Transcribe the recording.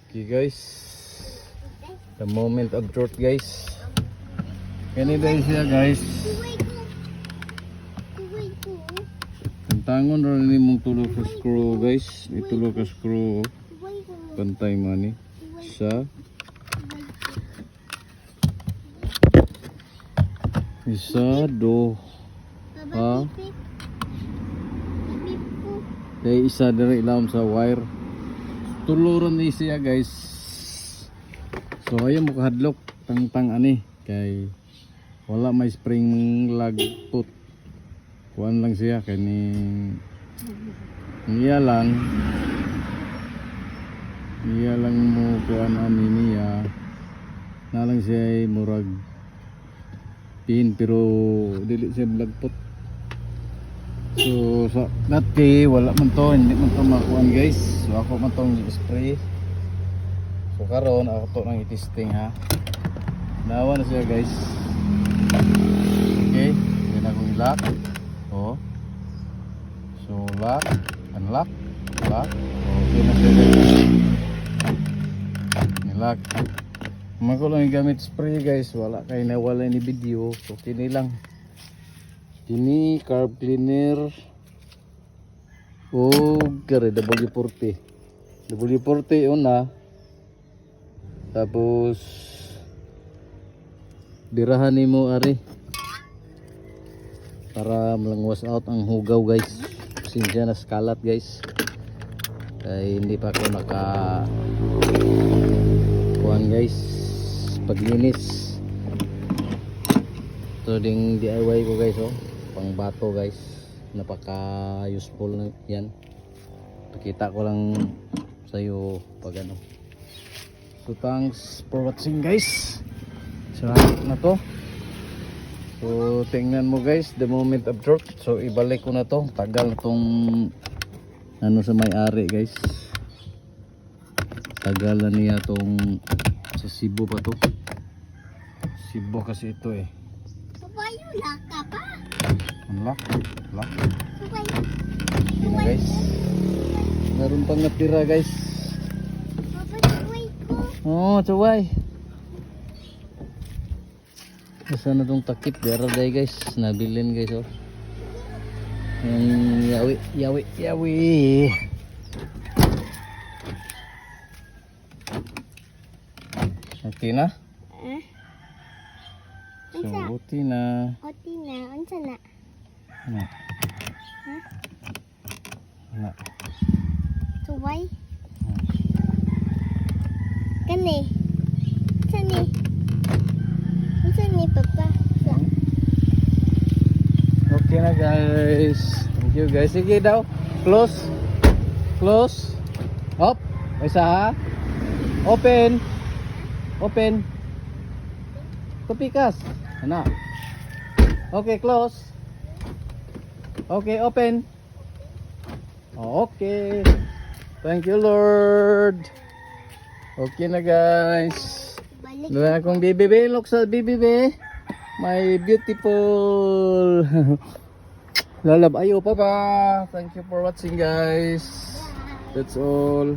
Okay guys, the moment of truth guys. Kanina siya guys. Kantangon rin ni mong tulog ka screw guys. Itulog ka screw. Pantay man ni. Isa, do. Ha? Kaya isa dari ilam sa wire. Tuluran ni siya guys. So ayaw mo kahadlok tang ani kay wala may spring lagput. Kuan lang siya kay niya lang mo kuan ani niya na lang siya ay murag pin pero dili siya lagput. So sa dati wala man to, hindi man to makuan guys. So ako man tong spray. So karon ako to nang i-testing ha. Nawa na siya guys. Okay, yan akong i-lock. Oh. So lock, unlock, lock. Okay na siya guys. Ni-lock. Mako lang gamit spray guys, wala kay nawala ni video. So kini lang. Ini carb cleaner o kare W40 una, tapos dirahan nimo ari para malangwas out ang hugaw guys. Sinja na skalat guys kay hindi pa ako naka kuan guys paglinis. So ding DIY ko guys oh, pang bato guys, napaka useful na yan. Pakita ko lang sa iyo pag ano. So thanks for watching guys. Salamat na to. So tingnan mo guys, the moment of truth. So ibalik ko na to, tagal na tong ano sa may-ari guys, tagal na niya tong sa Cebu pa to. Cebu kasi ito eh. Lock ka pa? Unlock, lock. Subay. Yun na guys. Meron pang natira guys. Subay ko. Oh, tsuway. Nasa na tong takip. Dara day guys. Nabilin guys oh. Yung yawi. Okay na? So, buti na. Unsa na? Ano? Ha? Ano? Subay. Kani. Unsa ni papa? Okay na guys. Thank you guys. Sige daw. Close. Up. Isa ha. Open. Tupikas. Ano? Okay, close. Okay, open. Okay. Thank you, Lord. Okay na, guys. Doon akong BBB. Look sa BBB. My beautiful. Lalab. Ayo, papa. Thank you for watching, guys. That's all.